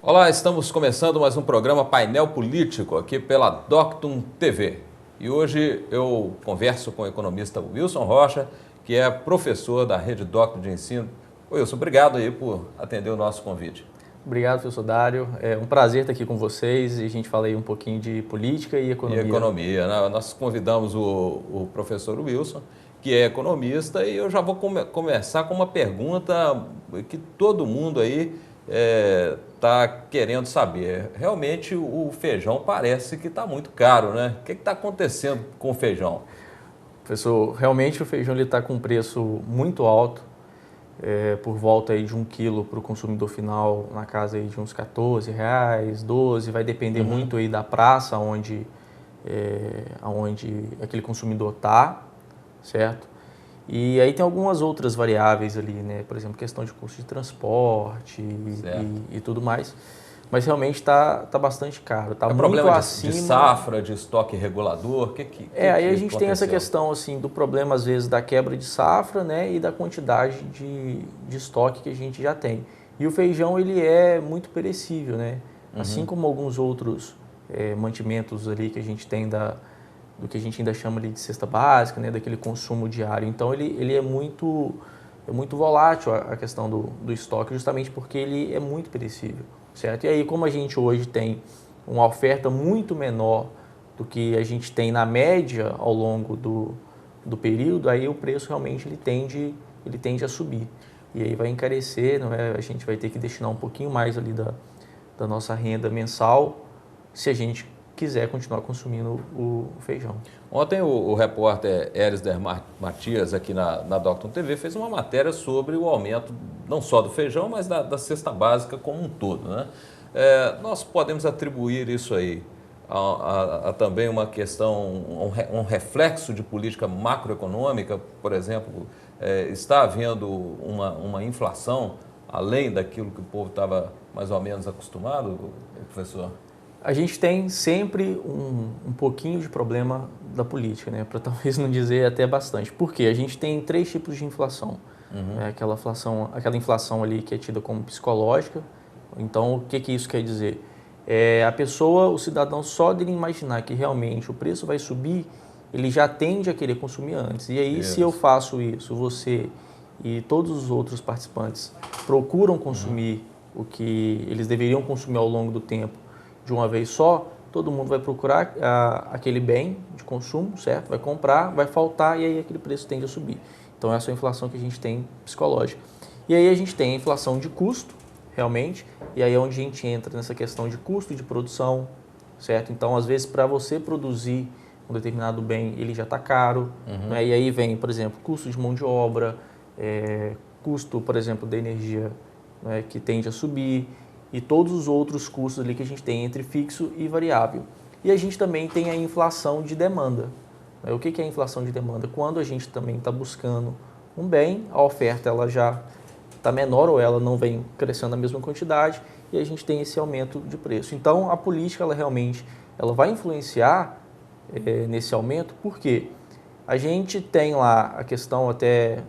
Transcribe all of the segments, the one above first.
Olá, estamos começando mais um programa Painel Político aqui pela Doctum TV. E hoje eu converso com o economista Wilson Rocha, que é professor da Rede Doctum de Ensino. Wilson, obrigado aí por atender o nosso convite. Obrigado, professor Dário. É um prazer estar aqui com vocês e a gente fala aí um pouquinho de política e economia. E economia, né? Nós convidamos o professor Wilson, que é economista, e eu já vou começar com uma pergunta que todo mundo aí está querendo saber. Realmente o feijão parece que está muito caro, né? O que está acontecendo com o feijão? Professor, realmente o feijão está com um preço muito alto, por volta aí de 1 quilo para o consumidor final na casa aí de uns R$14, 12, vai depender muito aí da praça onde aquele consumidor está, certo? E aí tem algumas outras variáveis ali, né? Por exemplo, questão de custo de transporte e tudo mais. Mas realmente está bastante caro, está muito problema acima. De safra, de estoque regulador, aí a gente tem essa questão assim do problema às vezes da quebra de safra, né, e da quantidade de estoque que a gente já tem. E o feijão ele é muito perecível, né? Assim como alguns outros mantimentos ali que a gente tem do que a gente ainda chama ali de cesta básica, né, daquele consumo diário. Então ele é muito volátil a questão do estoque, justamente porque ele é muito perecível, certo? E aí, como a gente hoje tem uma oferta muito menor do que a gente tem na média ao longo do período, aí o preço realmente ele tende a subir. E aí vai encarecer, não é? A gente vai ter que destinar um pouquinho mais ali da nossa renda mensal se a gente quiser continuar consumindo o feijão. Ontem o repórter Erisder Matias, aqui na Doctum TV, fez uma matéria sobre o aumento não só do feijão, mas da cesta básica como um todo, né? Nós podemos atribuir isso aí a também uma questão, um reflexo de política macroeconômica, por exemplo, está havendo uma inflação além daquilo que o povo estava mais ou menos acostumado, professor? A gente tem sempre um pouquinho de problema da política, né? Para talvez não dizer até bastante. Por quê? A gente tem 3 tipos de inflação. Aquela inflação ali que é tida como psicológica. Então, o que isso quer dizer? A pessoa, o cidadão, só dele imaginar que realmente o preço vai subir, ele já tende a querer consumir antes. E aí, se eu faço isso, você e todos os outros participantes procuram consumir o que eles deveriam consumir ao longo do tempo, de uma vez só, todo mundo vai procurar aquele bem de consumo, certo? Vai comprar, vai faltar e aí aquele preço tende a subir. Então essa é a inflação que a gente tem psicológica. E aí a gente tem a inflação de custo, realmente, e aí é onde a gente entra nessa questão de custo de produção, certo? Então às vezes para você produzir um determinado bem, ele já está caro, né? E aí vem, por exemplo, custo de mão de obra, custo, por exemplo, da energia, né, que tende a subir, e todos os outros custos ali que a gente tem entre fixo e variável. E a gente também tem a inflação de demanda. O que é a inflação de demanda? Quando a gente também está buscando um bem, a oferta ela já está menor ou ela não vem crescendo na mesma quantidade e a gente tem esse aumento de preço. Então a política ela realmente vai influenciar nesse aumento, porque a gente tem lá a questão até,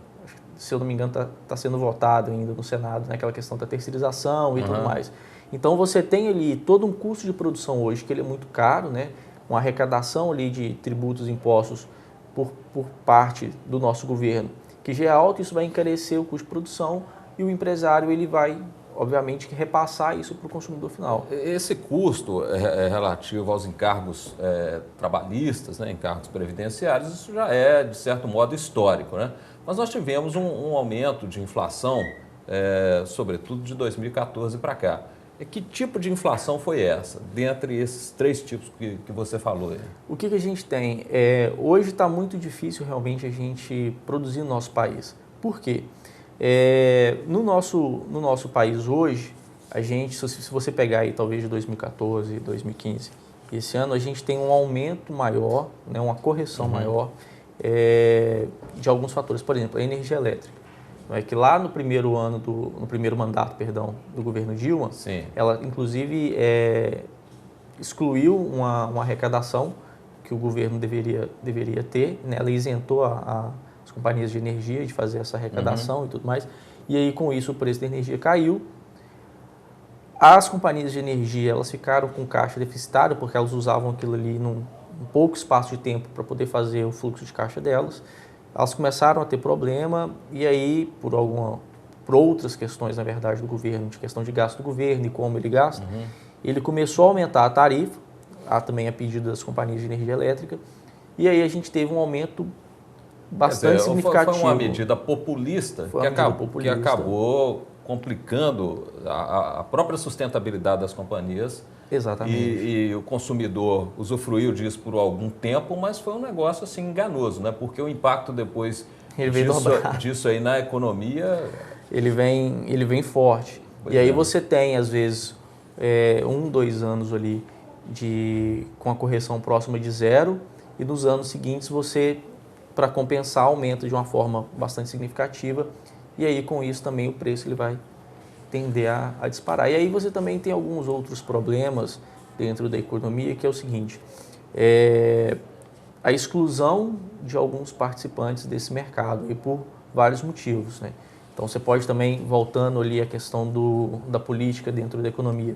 se eu não me engano, está sendo votado ainda no Senado, né, aquela questão da terceirização e tudo mais. Então você tem ali todo um custo de produção hoje que ele é muito caro, né, uma arrecadação ali de tributos e impostos por parte do nosso governo, que já é alto, isso vai encarecer o custo de produção e o empresário ele vai, obviamente, repassar isso para o consumidor final. Esse custo relativo aos encargos trabalhistas, né, encargos previdenciários, isso já é, de certo modo, histórico, né? Mas nós tivemos um aumento de inflação, sobretudo de 2014 para cá. E que tipo de inflação foi essa, dentre esses 3 tipos que você falou aí? O que a gente tem? Hoje está muito difícil realmente a gente produzir no nosso país. Por quê? No nosso país hoje, a gente, se você pegar aí talvez de 2014, 2015, esse ano a gente tem um aumento maior, né, uma correção maior de alguns fatores. Por exemplo, a energia elétrica. Não é que lá no primeiro mandato, do governo Dilma, Sim, ela inclusive excluiu uma arrecadação que o governo deveria ter, né? Ela isentou as companhias de energia de fazer essa arrecadação e tudo mais. E aí com isso o preço da energia caiu. As companhias de energia, elas ficaram com caixa deficitário porque elas usavam aquilo ali num pouco espaço de tempo para poder fazer o fluxo de caixa delas. Elas começaram a ter problema e aí, por outras questões, na verdade, do governo, de questão de gasto do governo e como ele gasta, ele começou a aumentar a tarifa, também a pedido das companhias de energia elétrica, e aí a gente teve um aumento bastante significativo. Foi uma medida populista que acabou complicando a própria sustentabilidade das companhias. Exatamente. E o consumidor usufruiu disso por algum tempo, mas foi um negócio assim enganoso, né? Porque o impacto depois disso aí na economia... Ele vem forte. Pois e aí você tem, às vezes, 1, 2 anos ali com a correção próxima de zero, e nos anos seguintes você, para compensar, aumenta de uma forma bastante significativa, e aí com isso também o preço ele vai tender a disparar. E aí você também tem alguns outros problemas dentro da economia, que é o seguinte, a exclusão de alguns participantes desse mercado, e por vários motivos, né? Então você pode também, voltando ali à questão da política dentro da economia,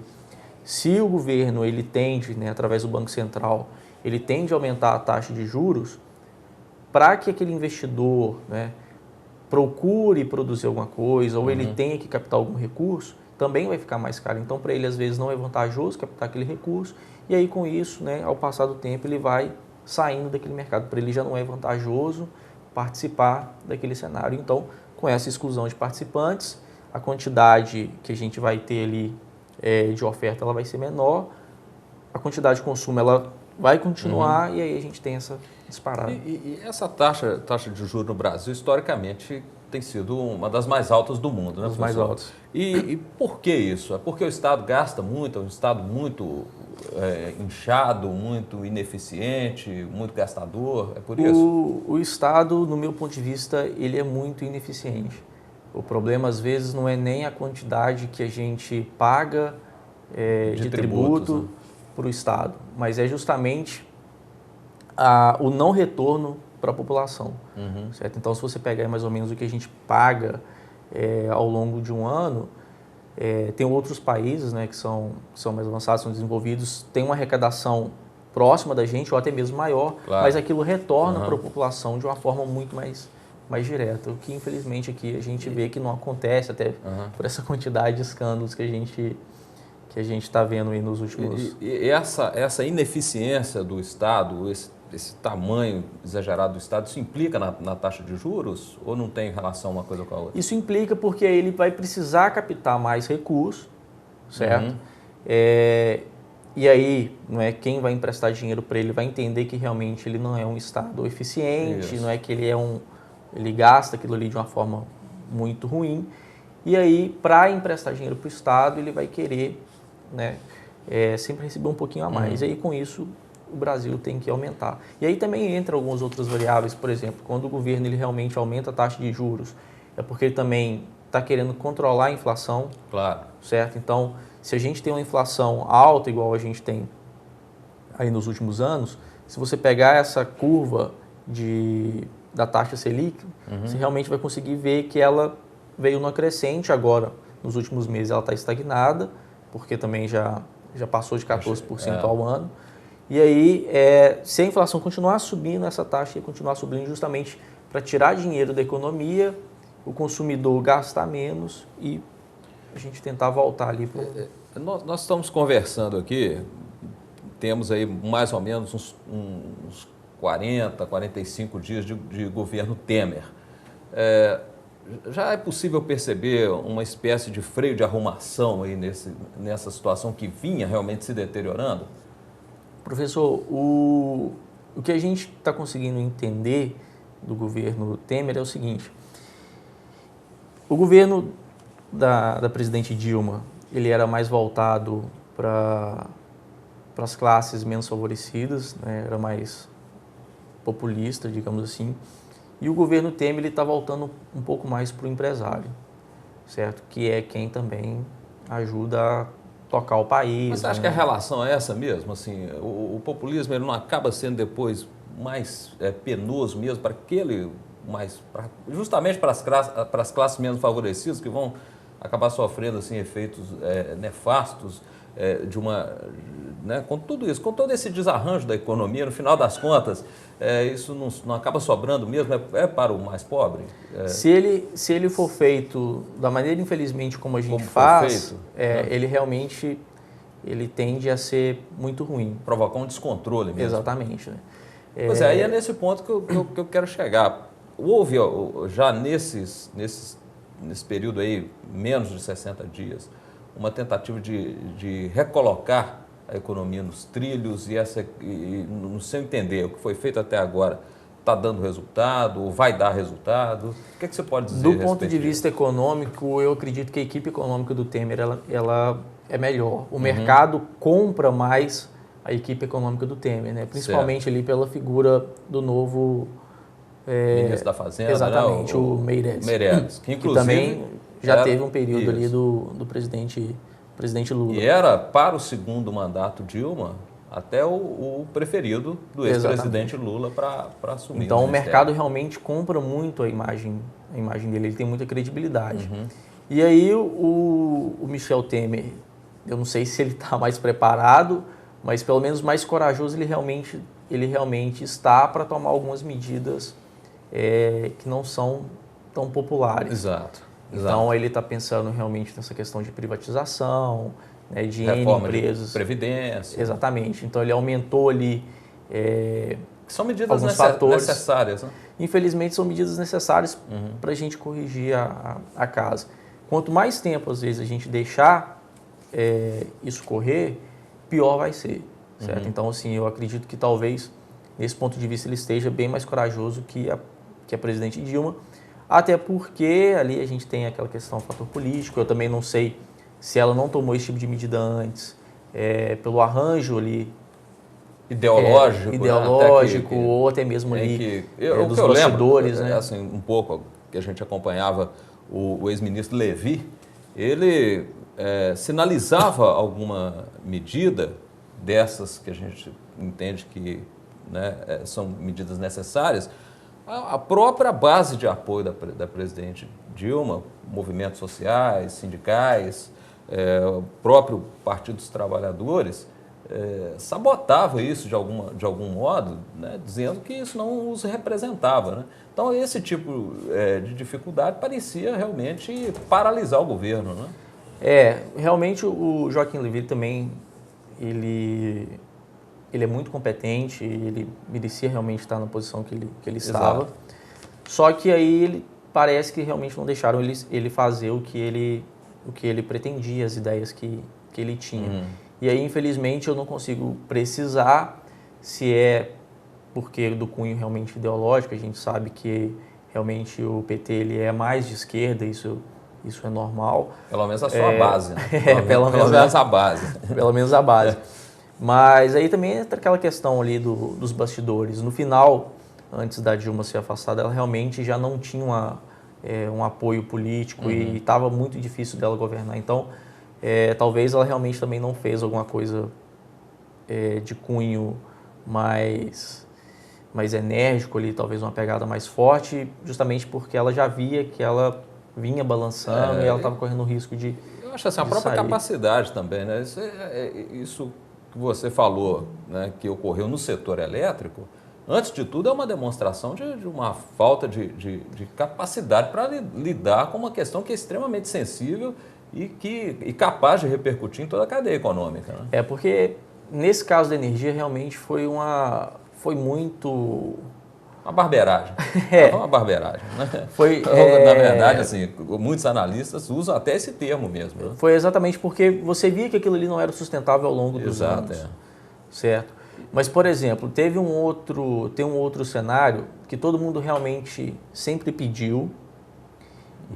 se o governo ele tende, né, através do Banco Central, ele tende a aumentar a taxa de juros, para que aquele investidor, né, procure produzir alguma coisa ou ele tenha que captar algum recurso, também vai ficar mais caro. Então, para ele, às vezes, não é vantajoso captar aquele recurso e aí, com isso, né, ao passar do tempo, ele vai saindo daquele mercado. Para ele já não é vantajoso participar daquele cenário. Então, com essa exclusão de participantes, a quantidade que a gente vai ter ali de oferta ela vai ser menor, a quantidade de consumo ela vai continuar e aí a gente tem essa disparada. E essa taxa de juros no Brasil, historicamente, tem sido uma das mais altas do mundo, né, professor? Mais altas. E por que isso? É porque o Estado gasta muito, é um Estado muito inchado, muito ineficiente, muito gastador, é por isso? O Estado, no meu ponto de vista, ele é muito ineficiente. O problema, às vezes, não é nem a quantidade que a gente paga de tributo, né, para o Estado, mas é justamente o não retorno para a população. Certo? Então, se você pegar mais ou menos o que a gente paga ao longo de um ano, tem outros países, né, que são mais avançados, são desenvolvidos, tem uma arrecadação próxima da gente, ou até mesmo maior, claro, mas aquilo retorna para a população de uma forma muito mais direta, o que infelizmente aqui a gente vê que não acontece, até por essa quantidade de escândalos que a gente está vendo aí nos últimos... E essa ineficiência do Estado, esse tamanho exagerado do Estado, isso implica na taxa de juros ou não tem relação uma coisa com a outra? Isso implica porque ele vai precisar captar mais recursos, certo? E aí, não é, quem vai emprestar dinheiro para ele vai entender que realmente ele não é um Estado eficiente, não é que ele gasta aquilo ali de uma forma muito ruim. E aí, para emprestar dinheiro para o Estado, ele vai querer, né, sempre receber um pouquinho a mais. E aí, com isso, o Brasil tem que aumentar. E aí também entra algumas outras variáveis, por exemplo, quando o governo ele realmente aumenta a taxa de juros, é porque ele também está querendo controlar a inflação. Claro. Certo? Então, se a gente tem uma inflação alta, igual a gente tem aí nos últimos anos, se você pegar essa curva da taxa Selic, você realmente vai conseguir ver que ela veio numa crescente agora. Nos últimos meses ela está estagnada, porque também já passou de 14% ao ano. E aí, se a inflação continuar subindo, essa taxa ia continuar subindo justamente para tirar dinheiro da economia, o consumidor gastar menos e a gente tentar voltar ali para Nós estamos conversando aqui, temos aí mais ou menos uns 40, 45 dias de governo Temer. Já é possível perceber uma espécie de freio de arrumação aí nessa situação que vinha realmente se deteriorando? Professor, o que a gente está conseguindo entender do governo Temer é o seguinte: o governo da presidente Dilma, ele era mais voltado para as classes menos favorecidas, né? Era mais populista, digamos assim, e o governo Temer está voltando um pouco mais para o empresário, certo? Que é quem também ajuda a tocar o país. Mas você acha que a relação é essa mesmo? Assim, o populismo ele não acaba sendo depois mais penoso mesmo para aquele justamente para as classes menos favorecidas que vão acabar sofrendo assim, efeitos nefastos de uma... Né, com tudo isso, com todo esse desarranjo da economia, no final das contas, isso não acaba sobrando mesmo, para o mais pobre? Se ele for feito da maneira, infelizmente, como a gente Como faz, né? ele realmente tende a ser muito ruim. Provocar um descontrole mesmo. Exatamente. Né? Pois aí é nesse ponto que eu quero chegar. Houve já nesse período aí, menos de 60 dias, uma tentativa de recolocar a economia nos trilhos e no seu entender, o que foi feito até agora está dando resultado ou vai dar resultado? O que você pode dizer? Do ponto de vista econômico, eu acredito que a equipe econômica do Temer ela é melhor. O mercado compra mais a equipe econômica do Temer, né? Principalmente ali pela figura do novo ministro da Fazenda, exatamente, né? o Meirelles. Meirelles, que inclusive também já teve um período ali do presidente Lula. E era para o segundo mandato Dilma até o preferido do ex-presidente Lula para assumir. Então o mercado realmente compra muito a imagem dele, ele tem muita credibilidade. E aí o Michel Temer, eu não sei se ele está mais preparado, mas pelo menos mais corajoso ele realmente está para tomar algumas medidas que não são tão populares. Exato. Então ele está pensando realmente nessa questão de privatização, né, de reforma empresas. De previdência. Exatamente. Então ele aumentou ali que são medidas fatores necessárias. Né? Infelizmente são medidas necessárias para a gente corrigir a casa. Quanto mais tempo às vezes a gente deixar isso correr, pior vai ser. Certo? Então assim, eu acredito que talvez nesse ponto de vista ele esteja bem mais corajoso que a presidente Dilma. Até porque ali a gente tem aquela questão do fator político. Eu também não sei se ela não tomou esse tipo de medida antes, pelo arranjo ali ideológico, né? ou até mesmo ali dos eu bastidores. Lembro, né? assim, um pouco que a gente acompanhava o ex-ministro Levi, ele sinalizava alguma medida dessas que a gente entende que, né, são medidas necessárias. A própria base de apoio da presidente Dilma, movimentos sociais, sindicais, o próprio Partido dos Trabalhadores, sabotava isso de algum modo, né, dizendo que isso não os representava. Né? Então, esse tipo de dificuldade parecia realmente paralisar o governo. Né? Realmente o Joaquim Levy também, ele é muito competente, ele merecia realmente estar na posição que ele estava. Só que aí ele parece que realmente não deixaram ele fazer o que ele pretendia, as ideias que ele tinha. E aí, infelizmente, eu não consigo precisar se é porque do cunho realmente ideológico. A gente sabe que realmente o PT ele é mais de esquerda, isso é normal. Pelo menos a sua base. Né? Pelo menos a base. Pelo menos a base. Mas aí também entra aquela questão ali dos bastidores. No final, antes da Dilma ser afastada, ela realmente já não tinha um apoio político e estava muito difícil dela governar. Então, talvez ela realmente também não fez alguma coisa de cunho mais enérgico ali, talvez uma pegada mais forte, justamente porque ela já via que ela vinha balançando e ela estava correndo o risco de Eu acho assim, a própria capacidade também, né? Isso que você falou, né, que ocorreu no setor elétrico, antes de tudo é uma demonstração de uma falta de capacidade para lidar com uma questão que é extremamente sensível e capaz de repercutir em toda a cadeia econômica. Né? Porque nesse caso da energia realmente foi muito... Uma barbeiragem. Uma barbeiragem. Né? Na verdade, assim, muitos analistas usam até esse termo mesmo. Né? Foi exatamente porque você via que aquilo ali não era sustentável ao longo dos anos. Certo? Mas, por exemplo, tem um outro cenário que todo mundo realmente sempre pediu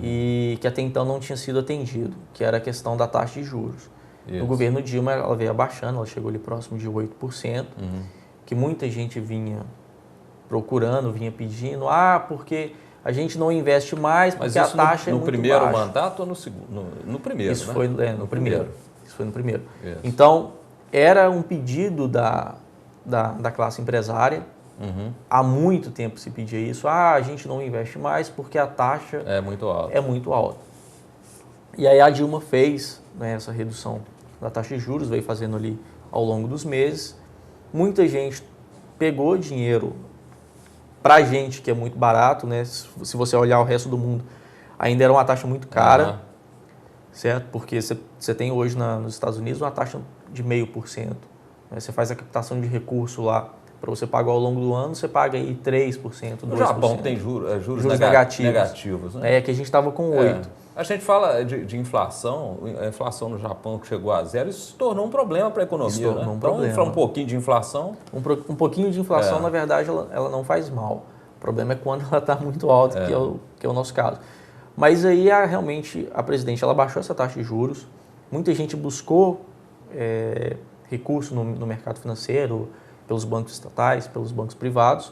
e que até então não tinha sido atendido, que era a questão da taxa de juros. No governo Dilma, ela veio abaixando, ela chegou ali próximo de 8%, que muita gente vinha procurando, vinha pedindo, porque a gente não investe mais porque a taxa é muito baixa. No primeiro mandato ou no segundo? No primeiro, Isso né? foi no primeiro. Isso foi no primeiro. Isso. Então, era um pedido da classe empresária. Há muito tempo se pedia isso. A gente não investe mais porque a taxa é muito alta. É muito alta. E aí a Dilma fez, né, essa redução da taxa de juros, veio fazendo ali ao longo dos meses. Muita gente pegou dinheiro para a gente, que é muito barato, né? Se você olhar o resto do mundo, ainda era uma taxa muito cara, certo? Porque você tem hoje nos Estados Unidos uma taxa de 0,5%. Né? Você faz a captação de recurso lá, para você pagar ao longo do ano, você paga aí 3%, 2%. O Japão tem juros negativos, né? Que a gente estava com 8%. A gente fala de inflação, a inflação no Japão que chegou a zero, isso se tornou um problema para a economia. Isso tornou um problema. Então, um pouquinho de inflação. Um pouquinho de inflação, na verdade, ela não faz mal. O problema é quando ela está muito alta, que é o nosso caso. Mas aí, realmente, a presidente ela baixou essa taxa de juros. Muita gente buscou recurso no mercado financeiro, pelos bancos estatais, pelos bancos privados.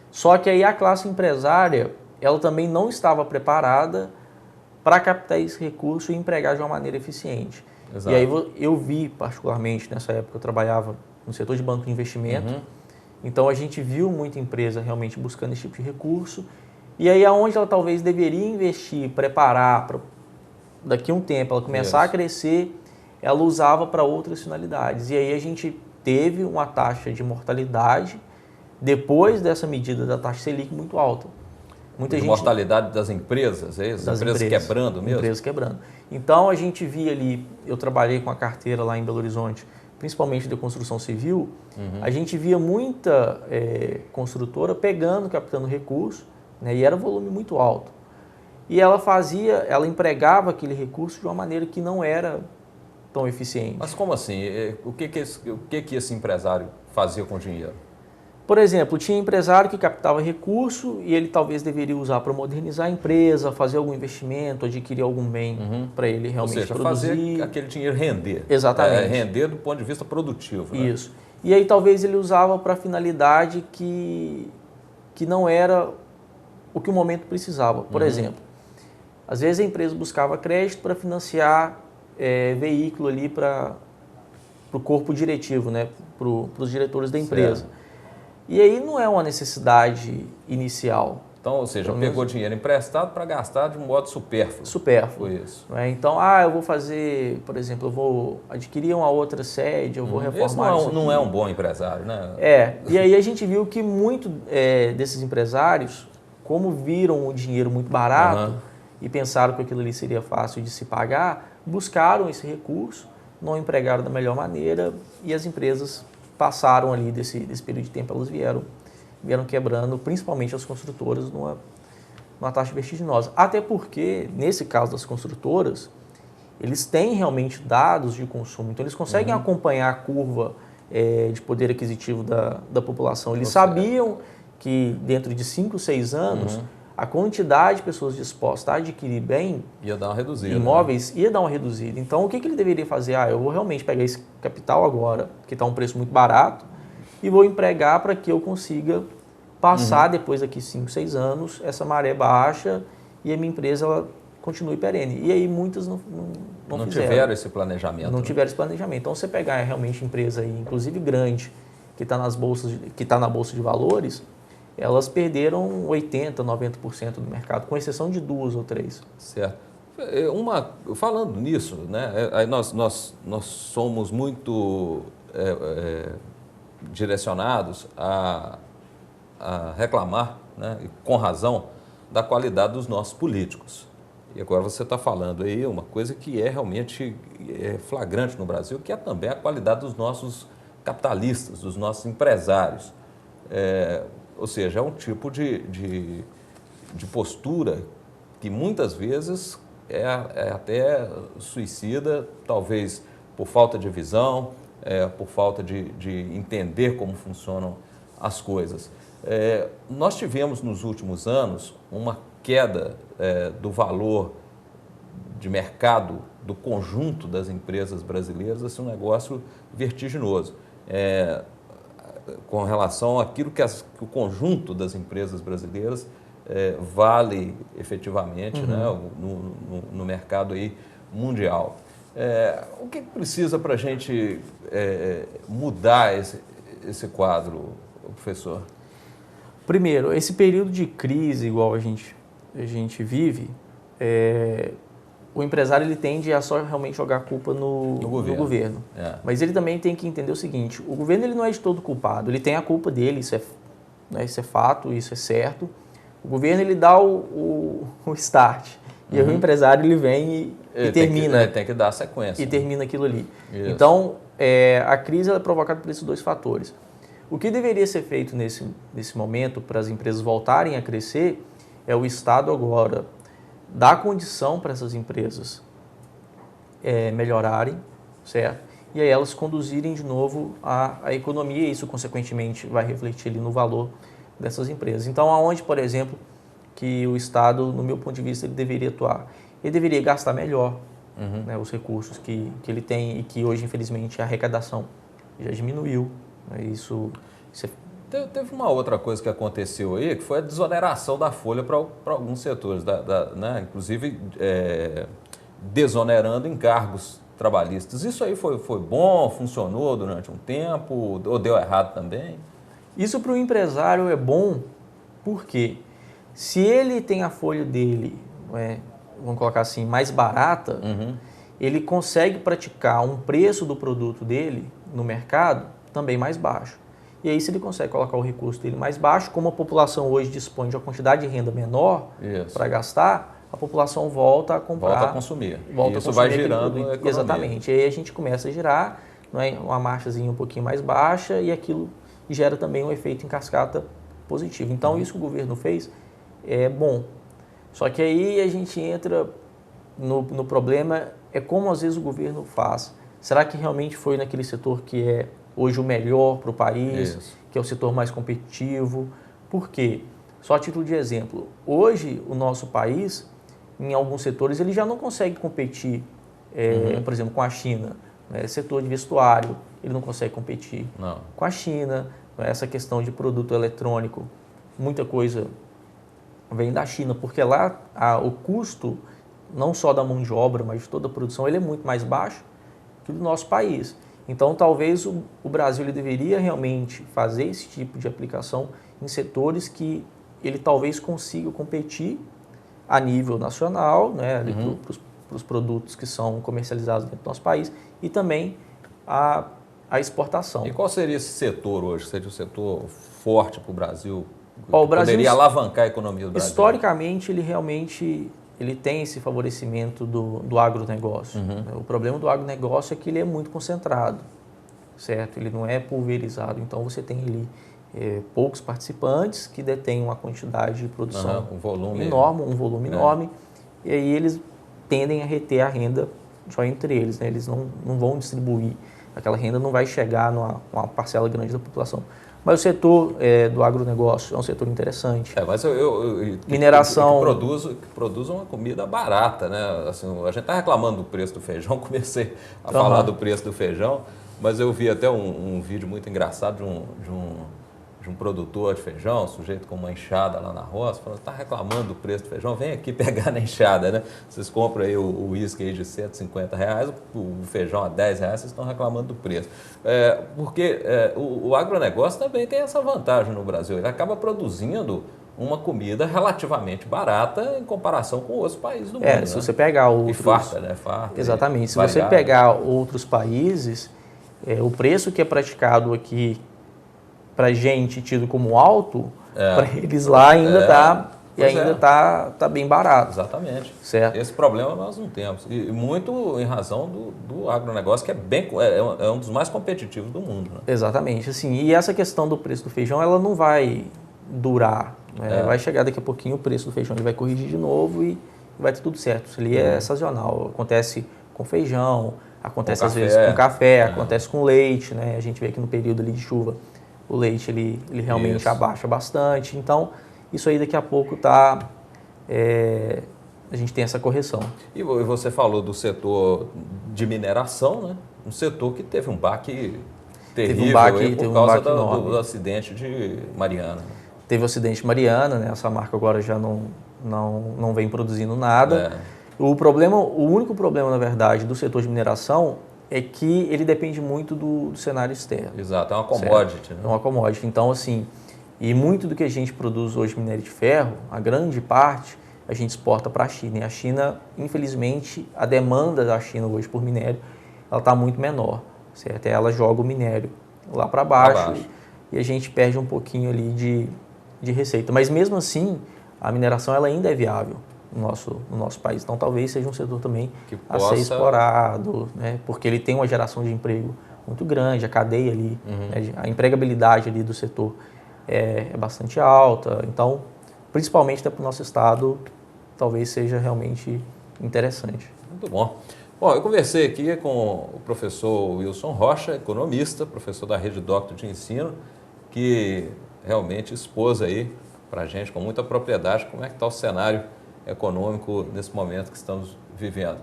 Só que aí a classe empresária, ela também não estava preparada para captar esse recurso e empregar de uma maneira eficiente. Exato. E aí eu vi, particularmente, nessa época eu trabalhava no setor de banco de investimento, então a gente viu muita empresa realmente buscando esse tipo de recurso, e aí aonde ela talvez deveria investir, preparar para daqui a um tempo ela começar a crescer, ela usava para outras finalidades. E aí a gente teve uma taxa de mortalidade depois dessa medida da taxa Selic muito alta. Mortalidade das empresas, é isso? Das empresas quebrando mesmo? Empresas quebrando. Então, a gente via ali, eu trabalhei com a carteira lá em Belo Horizonte, principalmente de construção civil, a gente via muita construtora captando recurso, né, e era um volume muito alto. E ela empregava aquele recurso de uma maneira que não era tão eficiente. Mas como assim? O que esse empresário fazia com o dinheiro? Por exemplo, tinha empresário que captava recurso e ele talvez deveria usar para modernizar a empresa, fazer algum investimento, adquirir algum bem para ele realmente produzir. Fazer aquele dinheiro render. Exatamente. Render do ponto de vista produtivo. Né? Isso. E aí talvez ele usava para finalidade que não era o que o momento precisava. Por exemplo, às vezes a empresa buscava crédito para financiar veículo ali para o corpo diretivo, né? Para os diretores da empresa. Certo. E aí não é uma necessidade inicial. Então, ou seja, pegou dinheiro emprestado para gastar de um modo supérfluo. Supérfluo. Foi isso. Então, eu vou fazer, por exemplo, eu vou adquirir uma outra sede, eu vou reformar isso. Não é um bom empresário, né? E aí a gente viu que muito desses empresários, como viram o dinheiro muito barato e pensaram que aquilo ali seria fácil de se pagar, buscaram esse recurso, não empregaram da melhor maneira e as empresas passaram ali desse período de tempo, elas vieram quebrando, principalmente as construtoras, numa taxa vertiginosa. Até porque, nesse caso das construtoras, eles têm realmente dados de consumo, então eles conseguem acompanhar a curva de poder aquisitivo da população. Eles sabiam que dentro de 5, 6 anos, a quantidade de pessoas dispostas a adquirir bem, ia dar uma reduzida, imóveis, ia dar uma reduzida. Então, o que ele deveria fazer? Eu vou realmente pegar esse capital agora, que está um preço muito barato, e vou empregar para que eu consiga passar, depois daqui 5, 6 anos, essa maré baixa e a minha empresa ela continue perene. E aí muitas não tiveram esse planejamento. Não tiveram esse planejamento. Então, você pegar realmente empresa, aí, inclusive grande, que está na Bolsa de Valores, elas perderam 80%, 90% do mercado, com exceção de 2 ou 3. Certo. Falando nisso, né, nós somos muito direcionados a reclamar, né, e com razão, da qualidade dos nossos políticos. E agora você está falando aí uma coisa que é realmente flagrante no Brasil, que é também a qualidade dos nossos capitalistas, dos nossos empresários. Ou seja, é um tipo de postura que muitas vezes é até suicida, talvez por falta de visão, por falta de entender como funcionam as coisas. Nós tivemos nos últimos anos uma queda do valor de mercado do conjunto das empresas brasileiras, assim, um negócio vertiginoso. Com relação àquilo que o conjunto das empresas brasileiras vale efetivamente, né, no mercado aí mundial. O que precisa para a gente mudar esse quadro, professor? Primeiro, esse período de crise igual a gente vive, o empresário ele tende a só realmente jogar a culpa no governo. É. Mas ele também tem que entender o seguinte, o governo ele não é de todo culpado, ele tem a culpa dele, isso é fato, isso é certo. O governo ele dá o start, e aí o empresário ele vem e termina. Tem que dar sequência. E termina aquilo ali. Isso. Então, a crise ela é provocada por esses dois fatores. O que deveria ser feito nesse momento para as empresas voltarem a crescer é o Estado agora dar condição para essas empresas melhorarem, certo? E aí elas conduzirem de novo a economia e isso, consequentemente, vai refletir ali no valor dessas empresas. Então, aonde, por exemplo, que o Estado, no meu ponto de vista, ele deveria atuar? Ele deveria gastar melhor né, os recursos que ele tem e que hoje, infelizmente, a arrecadação já diminuiu. Né? Isso Teve uma outra coisa que aconteceu aí, que foi a desoneração da folha para alguns setores, né? Inclusive desonerando encargos trabalhistas. Isso aí foi bom, funcionou durante um tempo, ou deu errado também? Isso para o empresário é bom porque se ele tem a folha dele, vamos colocar assim, mais barata, ele consegue praticar um preço do produto dele no mercado também mais baixo. E aí, se ele consegue colocar o recurso dele mais baixo, como a população hoje dispõe de uma quantidade de renda menor para gastar, a população volta a comprar. Volta a consumir. Volta isso a consumir vai girando a economia. Exatamente. E aí a gente começa a girar, uma marchazinha um pouquinho mais baixa e aquilo gera também um efeito em cascata positivo. Então, isso que o governo fez é bom. Só que aí a gente entra no problema, como às vezes o governo faz. Será que realmente foi naquele setor que é hoje o melhor para o país, que é o setor mais competitivo? Por quê? Só a título de exemplo, hoje o nosso país, em alguns setores, ele já não consegue competir, por exemplo, com a China. Setor de vestuário, ele não consegue competir com a China. Essa questão de produto eletrônico, muita coisa vem da China, porque lá o custo, não só da mão de obra, mas de toda a produção, ele é muito mais baixo que o do nosso país. Então, talvez o Brasil ele deveria realmente fazer esse tipo de aplicação em setores que ele talvez consiga competir a nível nacional, né, para os produtos que são comercializados dentro do nosso país e também a exportação. E qual seria esse setor hoje? Seria um setor forte para o Brasil? O Brasil poderia alavancar a economia do Brasil? Historicamente, ele realmente tem esse favorecimento do agronegócio. O problema do agronegócio é que ele é muito concentrado, certo? Ele não é pulverizado. Então, você tem ali poucos participantes que detêm uma quantidade de produção um volume enorme, e aí eles tendem a reter a renda só entre eles. Né? Eles não vão distribuir. Aquela renda não vai chegar numa parcela grande da população. Mas o setor do agronegócio é um setor interessante. Mas mineração. Que produz uma comida barata, né? Assim, a gente está reclamando do preço do feijão, comecei a falar do preço do feijão, mas eu vi até um vídeo muito engraçado de um produtor de feijão, um sujeito com uma enxada lá na roça, falando, está reclamando do preço do feijão, vem aqui pegar na enxada, né? Vocês compram aí o uísque aí de R$150, o feijão a R$10, vocês estão reclamando do preço. Porque o agronegócio também tem essa vantagem no Brasil, ele acaba produzindo uma comida relativamente barata em comparação com outros países do mundo. Se você pegar outros... E farta, né? Farta. Exatamente. Se você pegar outros países, o preço que é praticado aqui para gente tido como alto, para eles lá ainda tá bem barato. Exatamente. Certo. Esse problema nós não temos. E muito em razão do agronegócio, que é um dos mais competitivos do mundo. Né? Exatamente. Assim, e essa questão do preço do feijão, ela não vai durar. Né? Vai chegar daqui a pouquinho o preço do feijão, ele vai corrigir de novo e vai ter tudo certo. Isso ali é sazonal. Acontece com feijão, acontece às vezes com café, acontece com leite. Né? A gente vê aqui no período ali de chuva, o leite ele realmente abaixa bastante. Então, isso aí daqui a pouco a gente tem essa correção. E você falou do setor de mineração, né? Um setor que teve um baque terrível por causa do acidente de Mariana. Teve o acidente de Mariana, né? Essa marca agora já não vem produzindo nada. O único problema, na verdade, do setor de mineração é que ele depende muito do cenário externo. Exato, é uma commodity. Né? É uma commodity. Então, assim, e muito do que a gente produz hoje, minério de ferro, a grande parte, a gente exporta para a China. E a China, infelizmente, a demanda da China hoje por minério, ela está muito menor, certo? Ela joga o minério lá para baixo e a gente perde um pouquinho ali de receita. Mas mesmo assim, a mineração ela ainda é viável no nosso país. Então talvez seja um setor também a ser explorado, né? Porque ele tem uma geração de emprego muito grande, a cadeia ali, né? A empregabilidade ali do setor é bastante alta. Então, principalmente para o nosso estado, talvez seja realmente interessante. Muito bom. Bom, eu conversei aqui com o professor Wilson Rocha, economista, professor da Rede Doctor de Ensino, que realmente expôs aí para a gente com muita propriedade como é que está o cenário econômico nesse momento que estamos vivendo.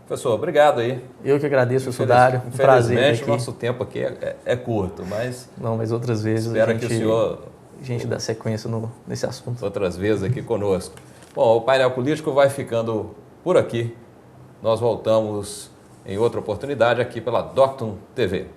Professor, obrigado aí. Eu que agradeço, professor Dário. Um prazer. Infelizmente, o nosso tempo aqui é curto, mas... Não, mas outras vezes espero que o senhor... A gente dá sequência nesse assunto. Outras vezes aqui conosco. Bom, o painel político vai ficando por aqui. Nós voltamos em outra oportunidade aqui pela Docton TV.